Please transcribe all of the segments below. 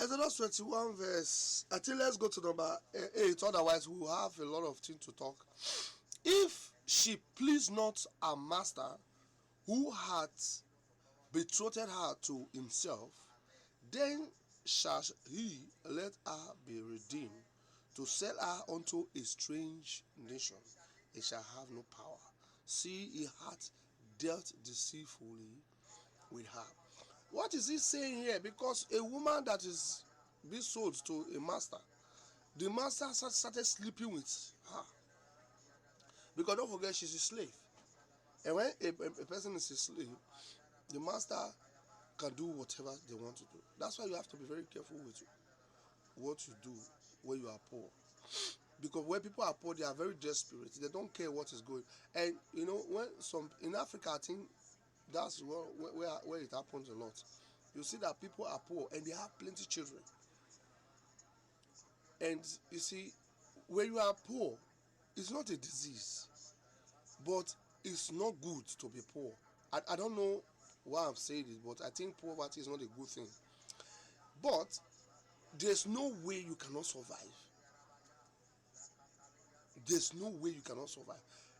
Exodus 21 verse, I think let's go to number 8, otherwise we will have a lot of things to talk. If she please not her master, who hath betrothed her to himself, then shall he let her be redeemed, to sell her unto a strange nation. He shall have no power. See, he hath dealt deceitfully with her. What is he saying here? Because a woman that is being sold to a master, the master started sleeping with her. Because don't forget, she's a slave. And when a person is a slave, the master can do whatever they want to do. That's why you have to be very careful with what you do when you are poor. Because when people are poor, they are very desperate. They don't care what is going. And you know, when some in Africa, I think that's where it happens a lot. You see that people are poor and they have plenty of children. And you see, when you are poor, it's not a disease, but it's not good to be poor. I don't know why I'm saying this, but I think poverty is not a good thing. But there's no way you cannot survive. There's no way you cannot survive.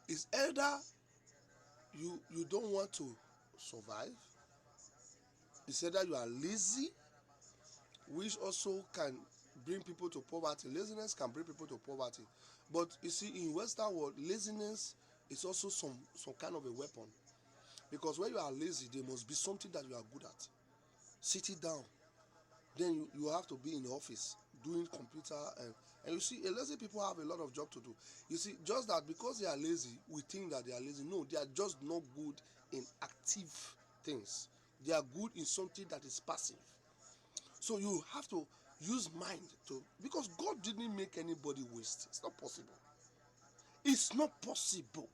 It's either you don't want to survive, it's either you are lazy, which also can bring people to poverty. Laziness can bring people to poverty. But you see, in Western world, laziness is also some kind of a weapon. Because when you are lazy, there must be something that you are good at. Sit it down. Then you have to be in the office doing computer, and you see, a lazy people have a lot of job to do. You see, just that because they are lazy, we think that they are lazy. No, they are just not good in active things. They are good in something that is passive. So you have to use mind to, because God didn't make anybody waste. It's not possible. It's not possible.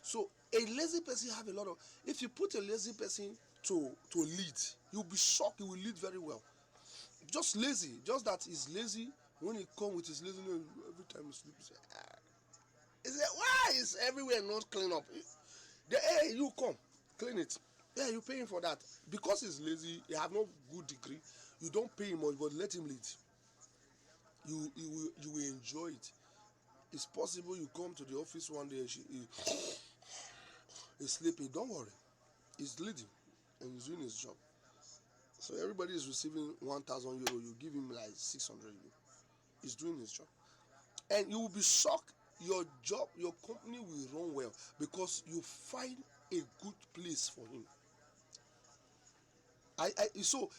So a lazy person have a lot of, if you put a lazy person to lead, you'll be shocked. He will lead very well. Just lazy, just that he's lazy. When he come with his laziness, every time he sleeps, he say, why is everywhere not clean up? Hey, you come clean it. Yeah, you pay him for that. Because he's lazy, he have no good degree, you don't pay him much, but let him lead. You will enjoy it. It's possible you come to the office one day and he's sleeping. Don't worry, he's leading and he's doing his job. So everybody is receiving 1,000 euro, you give him like 600 euro. He's doing his job. And you will be shocked, your job, your company will run well because you find a good place for him. So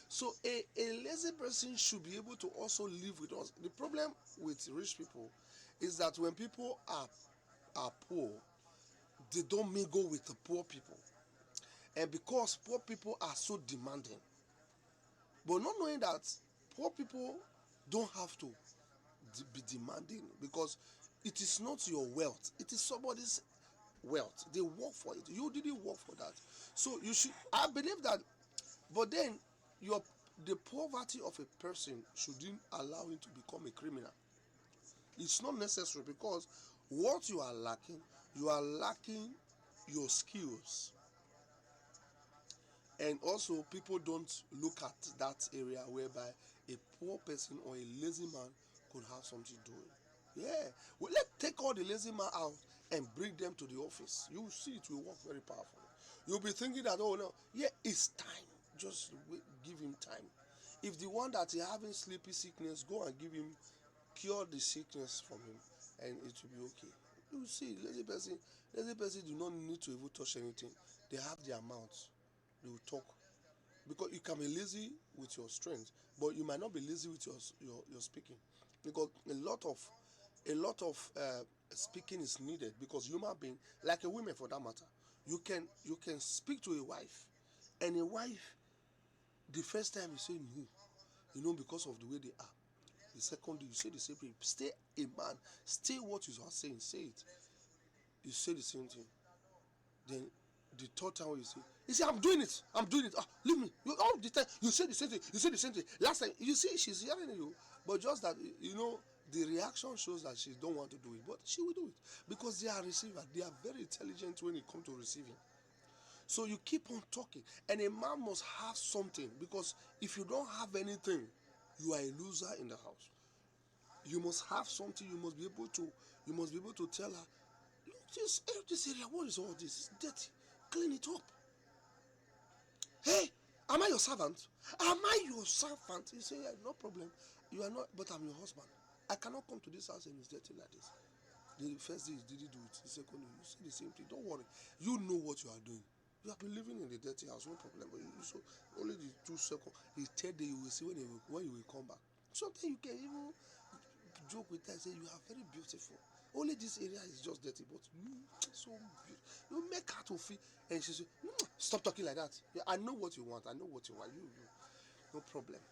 a lazy person should be able to also live with us. The problem with rich people is that when people are poor, they don't mingle with the poor people. And because poor people are so demanding, but not knowing that poor people don't have to be demanding, because it is not your wealth, it is somebody's wealth. They work for it, you didn't work for that. So you should, I believe that. But then your the poverty of a person shouldn't allow him to become a criminal. It's not necessary, because what you are lacking your skills. And also people don't look at that area whereby a poor person or a lazy man could have something doing. Yeah, well, let's take all the lazy man out and bring them to the office. You will see it will work very powerfully. You'll be thinking that, oh no, yeah, it's time. Just give him time. If the one that is having sleepy sickness, go and give him, cure the sickness from him, and it will be okay. You will see, lazy person do not need to even touch anything. They have their mouths. They will talk. Because you can be lazy with your strength, but you might not be lazy with your speaking. Because a lot of speaking is needed, because human being, like a woman for that matter, you can speak to a wife, and a wife, the first time you say no, because of the way they are. The second day you say the same thing. Stay a man, stay what you are saying, say it. You say the same thing. Then the third time you say, I'm doing it, leave me. You all the time you say the same thing, last time you see she's hearing you, but just that the reaction shows that she don't want to do it, but she will do it, because they are receiver. They are very intelligent when it comes to receiving. So you keep on talking, and a man must have something, because if you don't have anything, You are a loser in the house. You must have something. You must be able to tell her, look, this area, what is all this? It's dirty. Clean it up. Hey, am I your servant? Am I your servant? You say, yeah, no problem. You are not, but I'm your husband. I cannot come to this house and it's dirty like this. The first day he didn't do it. The second day, you say the same thing. Don't worry. You know what you are doing. You have been living in the dirty house, no problem. But so only the 2 seconds, the third day you will see when you will come back. Sometimes you can even joke with her and say you are very beautiful. Only this area is just dirty, but you so beautiful. You make her to feel, and she say, stop talking like that. Yeah, I know what you want. I know what you want. You no problem.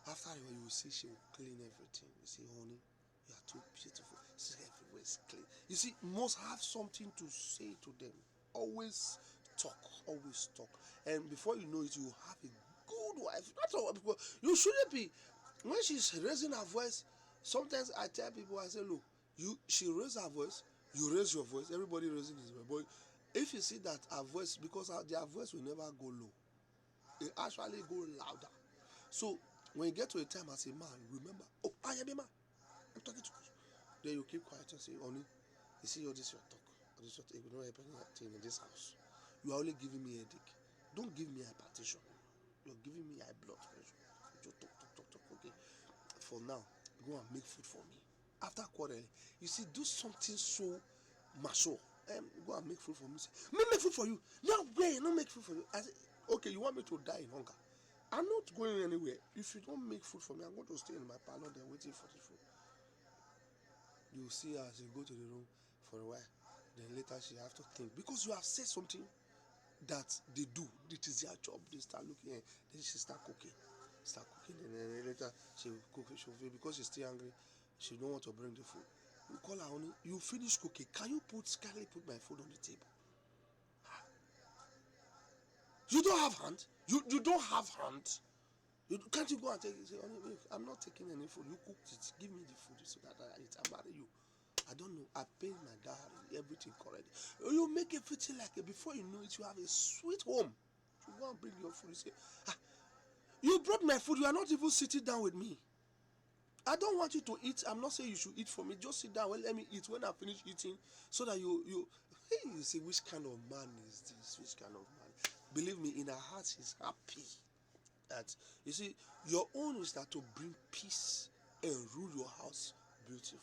After you will see she will clean everything. You see, honey, you are too beautiful. See, everywhere is clean. You see, must have something to say to them. Always talk. Always talk. And before you know it, you have a good wife. That's all. Because you shouldn't be. When she's raising her voice, sometimes I tell people, I say, look, she raise her voice, you raise your voice. Everybody raising his voice. But if you see that her voice, because their voice will never go low, it actually go louder. So when you get to a time as a man, remember, oh, I am a man. I'm talking to you. Then you keep quiet and say, honey, you see all this your talk. All this your talk. It will not happen anything in this house. You are only giving me a headache. Don't give me hypertension. You're giving me high blood pressure. Just talk. Okay. For now, go and make food for me. After quarreling, you see, do something so mature. Go and make food for me. Say, me make food for you. No way, not make food for you. I say, okay, you want me to die in hunger? I'm not going anywhere. If you don't make food for me, I'm going to stay in my parlor there waiting for the food. You see her, she go to the room for a while. Then later she have to think. Because you have said something that they do. It is their job. They start looking at, then she start cooking. And then later she will cook. She will, because she's still hungry, she don't want to bring the food. You call her, honey, you finish cooking. Can you put my food on the table? You don't have hand? You don't have hand? Can't you go and take it? Say, honey, I'm not taking any food. You cooked it. Give me the food so that I eat. I marry you. I don't know. I paid my dowry, everything correct. You make everything like it. Before you know it, you have a sweet home. You go and bring your food. You say, you brought my food. You are not even sitting down with me. I don't want you to eat. I'm not saying you should eat for me. Just sit down. Well, let me eat when I finish eating, so that you say, which kind of man is this? Which kind of man? Believe me, in her heart, she's happy. That you see, your own is that to bring peace and rule your house beautifully.